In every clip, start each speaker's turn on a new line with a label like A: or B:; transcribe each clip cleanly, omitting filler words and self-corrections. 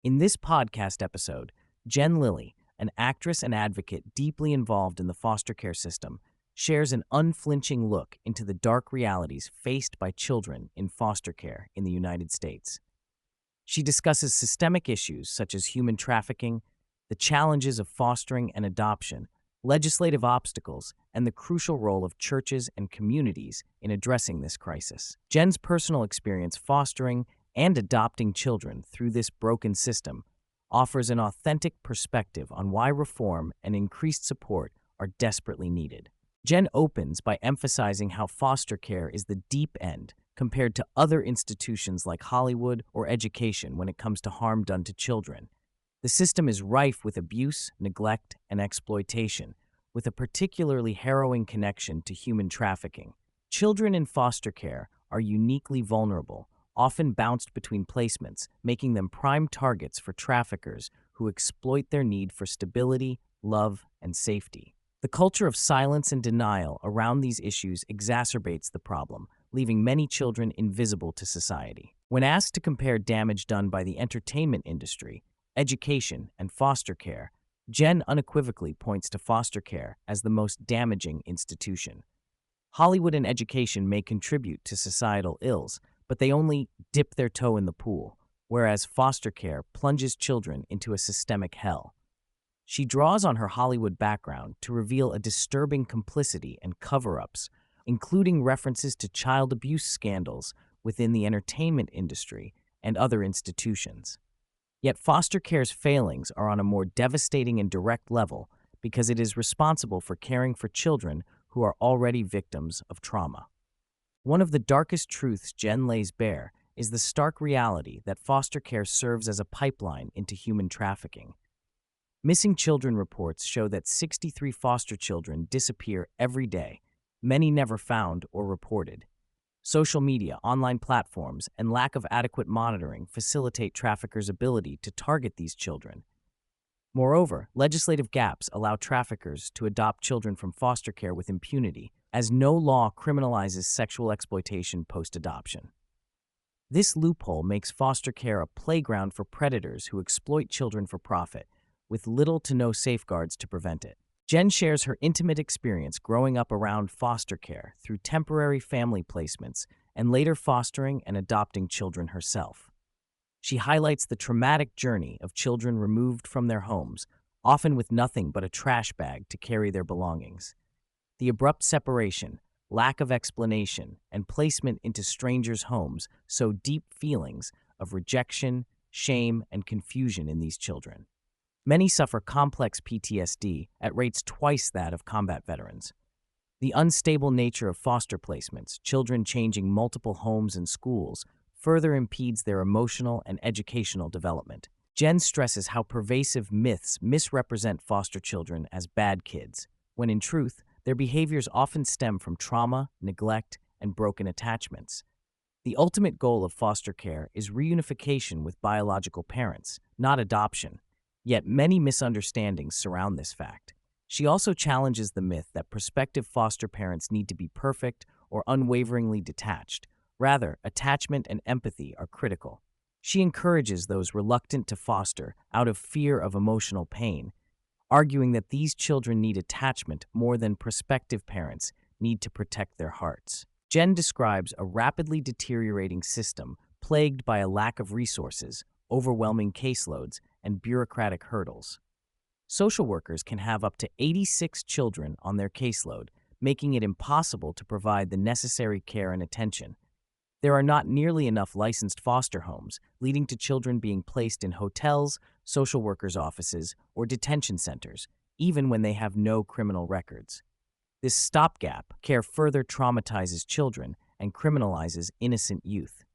A: In this podcast episode, Jen Lilley, an actress and advocate deeply involved in the foster care system, shares an unflinching look into the dark realities faced by children in foster care in the United States. She discusses systemic issues such as human trafficking, the challenges of fostering and adoption, legislative obstacles, and the crucial role of churches and communities in addressing this crisis. Jen's personal experience fostering and adopting children through this broken system offers an authentic perspective on why reform and increased support are desperately needed. Jen opens by emphasizing how foster care is the deep end compared to other institutions like Hollywood or education when it comes to harm done to children. The system is rife with abuse, neglect, and exploitation, with a particularly harrowing connection to human trafficking. Children in foster care are uniquely vulnerable, often bounced between placements, making them prime targets for traffickers who exploit their need for stability, love, and safety. The culture of silence and denial around these issues exacerbates the problem, leaving many children invisible to society. When asked to compare damage done by the entertainment industry, education, and foster care, Jen unequivocally points to foster care as the most damaging institution. Hollywood and education may contribute to societal ills, but they only dip their toe in the pool, whereas foster care plunges children into a systemic hell. She draws on her Hollywood background to reveal a disturbing complicity and cover-ups, including references to child abuse scandals within the entertainment industry and other institutions. Yet foster care's failings are on a more devastating and direct level because it is responsible for caring for children who are already victims of trauma. One of the darkest truths Jen lays bare is the stark reality that foster care serves as a pipeline into human trafficking. Missing children reports show that 63 foster children disappear every day, many never found or reported. Social media, online platforms, and lack of adequate monitoring facilitate traffickers' ability to target these children. Moreover, legislative gaps allow traffickers to adopt children from foster care with impunity, as no law criminalizes sexual exploitation post-adoption. This loophole makes foster care a playground for predators who exploit children for profit, with little to no safeguards to prevent it. Jen shares her intimate experience growing up around foster care through temporary family placements and later fostering and adopting children herself. She highlights the traumatic journey of children removed from their homes, often with nothing but a trash bag to carry their belongings. The abrupt separation, lack of explanation, and placement into strangers' homes sow deep feelings of rejection, shame, and confusion in these children. Many suffer complex PTSD at rates twice that of combat veterans. The unstable nature of foster placements, children changing multiple homes and schools, further impedes their emotional and educational development. Jen stresses how pervasive myths misrepresent foster children as bad kids, when in truth, their behaviors often stem from trauma, neglect, and broken attachments. The ultimate goal of foster care is reunification with biological parents, not adoption. Yet many misunderstandings surround this fact. She also challenges the myth that prospective foster parents need to be perfect or unwaveringly detached. Rather, attachment and empathy are critical. She encourages those reluctant to foster out of fear of emotional pain, arguing that these children need attachment more than prospective parents need to protect their hearts. Jen describes a rapidly deteriorating system plagued by a lack of resources, overwhelming caseloads, and bureaucratic hurdles. Social workers can have up to 86 children on their caseload, making it impossible to provide the necessary care and attention. There are not nearly enough licensed foster homes, leading to children being placed in hotels, social workers' offices, or detention centers, even when they have no criminal records. This stopgap care further traumatizes children and criminalizes innocent youth.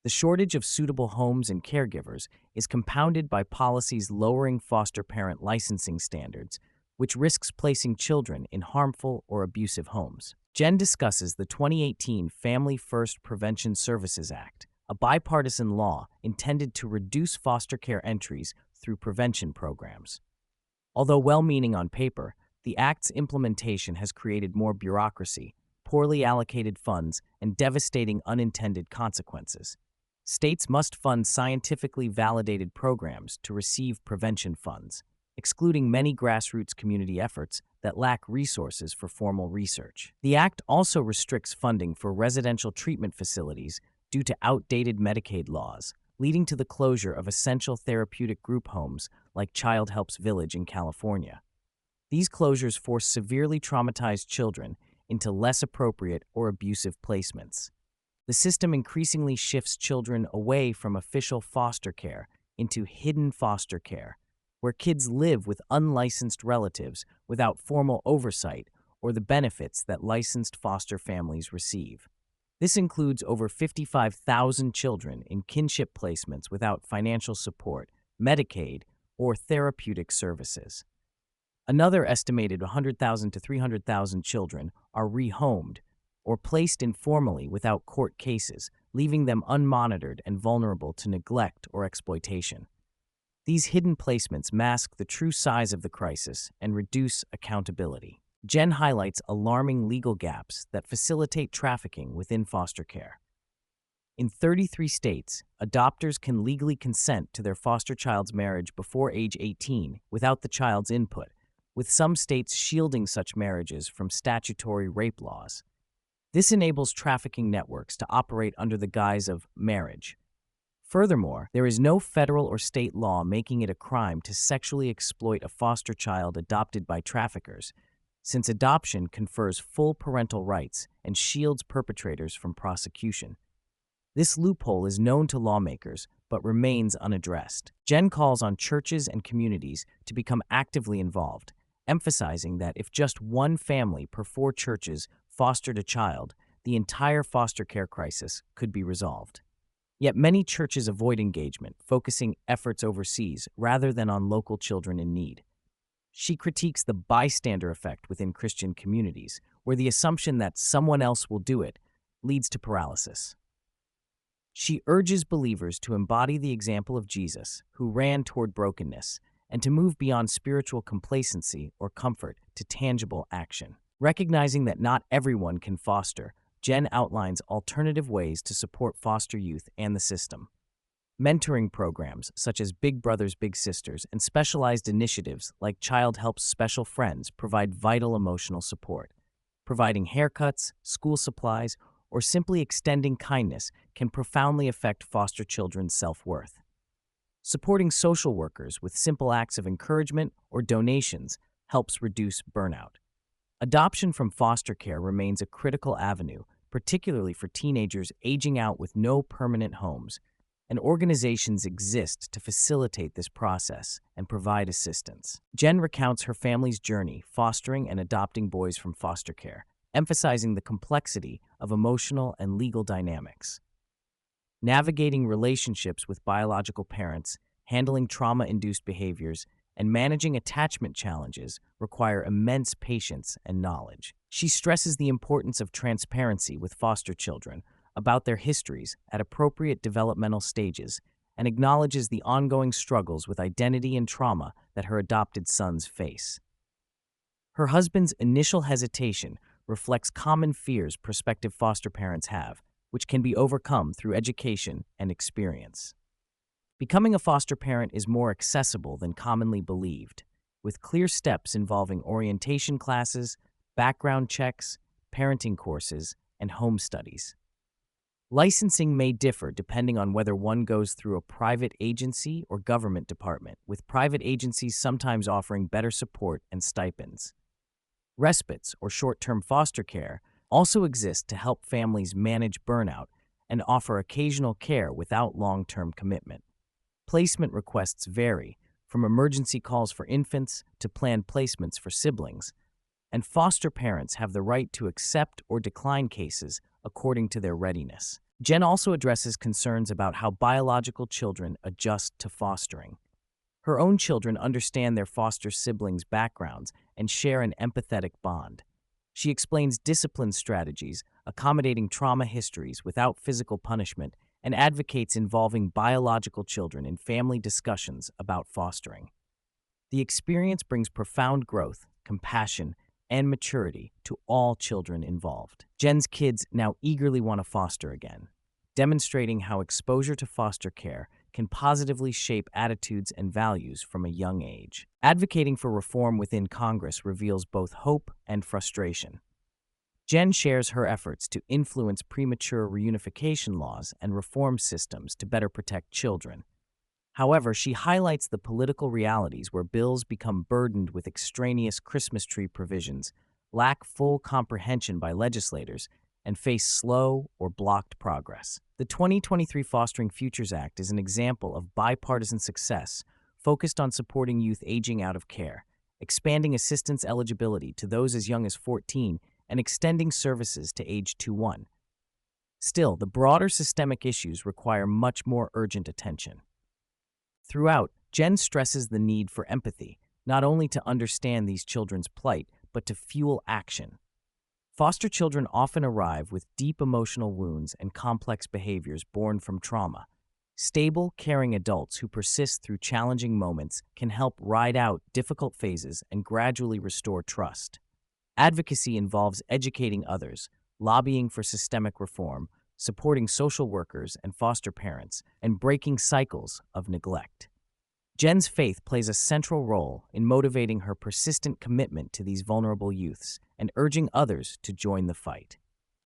A: The shortage of suitable homes and caregivers is compounded by policies lowering foster parent licensing standards, which risks placing children in harmful or abusive homes. Jen discusses the 2018 Family First Prevention Services Act, a bipartisan law intended to reduce foster care entries through prevention programs. Although well-meaning on paper, the Act's implementation has created more bureaucracy, poorly allocated funds, and devastating unintended consequences. States must fund scientifically validated programs to receive prevention funds, excluding many grassroots community efforts that lack resources for formal research. The act also restricts funding for residential treatment facilities due to outdated Medicaid laws, leading to the closure of essential therapeutic group homes like Child Helps Village in California. These closures force severely traumatized children into less appropriate or abusive placements. The system increasingly shifts children away from official foster care into hidden foster care, where kids live with unlicensed relatives without formal oversight or the benefits that licensed foster families receive. This includes over 55,000 children in kinship placements without financial support, Medicaid, or therapeutic services. Another estimated 100,000 to 300,000 children are rehomed or placed informally without court cases, leaving them unmonitored and vulnerable to neglect or exploitation. These hidden placements mask the true size of the crisis and reduce accountability. Jen highlights alarming legal gaps that facilitate trafficking within foster care. In 33 states, adopters can legally consent to their foster child's marriage before age 18 without the child's input, with some states shielding such marriages from statutory rape laws. This enables trafficking networks to operate under the guise of marriage. Furthermore, there is no federal or state law making it a crime to sexually exploit a foster child adopted by traffickers, since adoption confers full parental rights and shields perpetrators from prosecution. This loophole is known to lawmakers but remains unaddressed. Jen calls on churches and communities to become actively involved, emphasizing that if just one family per 4 churches fostered a child, the entire foster care crisis could be resolved. Yet many churches avoid engagement, focusing efforts overseas rather than on local children in need. She critiques the bystander effect within Christian communities, where the assumption that someone else will do it leads to paralysis. She urges believers to embody the example of Jesus, who ran toward brokenness, and to move beyond spiritual complacency or comfort to tangible action. Recognizing that not everyone can foster, Jen outlines alternative ways to support foster youth and the system. Mentoring programs such as Big Brothers Big Sisters and specialized initiatives like Child Helps Special Friends provide vital emotional support. Providing haircuts, school supplies, or simply extending kindness can profoundly affect foster children's self-worth. Supporting social workers with simple acts of encouragement or donations helps reduce burnout. Adoption from foster care remains a critical avenue, particularly for teenagers aging out with no permanent homes, and organizations exist to facilitate this process and provide assistance. Jen recounts her family's journey fostering and adopting boys from foster care, emphasizing the complexity of emotional and legal dynamics. Navigating relationships with biological parents, handling trauma-induced behaviors, and managing attachment challenges require immense patience and knowledge. She stresses the importance of transparency with foster children about their histories at appropriate developmental stages and acknowledges the ongoing struggles with identity and trauma that her adopted sons face. Her husband's initial hesitation reflects common fears prospective foster parents have, which can be overcome through education and experience. Becoming a foster parent is more accessible than commonly believed, with clear steps involving orientation classes, background checks, parenting courses, and home studies. Licensing may differ depending on whether one goes through a private agency or government department, with private agencies sometimes offering better support and stipends. Respites, or short-term foster care, also exist to help families manage burnout and offer occasional care without long-term commitment. Placement requests vary, from emergency calls for infants to planned placements for siblings, and foster parents have the right to accept or decline cases according to their readiness. Jen also addresses concerns about how biological children adjust to fostering. Her own children understand their foster siblings' backgrounds and share an empathetic bond. She explains discipline strategies, accommodating trauma histories without physical punishment, and advocates involving biological children in family discussions about fostering. The experience brings profound growth, compassion, and maturity to all children involved. Jen's kids now eagerly want to foster again. demonstrating how exposure to foster care can positively shape attitudes and values from a young age. Advocating for reform within Congress reveals both hope and frustration. Jen shares her efforts to influence premature reunification laws and reform systems to better protect children. However, she highlights the political realities where bills become burdened with extraneous Christmas tree provisions, lack full comprehension by legislators, and face slow or blocked progress. The 2023 Fostering Futures Act is an example of bipartisan success focused on supporting youth aging out of care, expanding assistance eligibility to those as young as 14, and extending services to age 21. Still, the broader systemic issues require much more urgent attention. Throughout, Jen stresses the need for empathy, not only to understand these children's plight, but to fuel action. Foster children often arrive with deep emotional wounds and complex behaviors born from trauma. Stable, caring adults who persist through challenging moments can help ride out difficult phases and gradually restore trust. Advocacy involves educating others, lobbying for systemic reform, supporting social workers and foster parents, and breaking cycles of neglect. Jen's faith plays a central role in motivating her persistent commitment to these vulnerable youths and urging others to join the fight.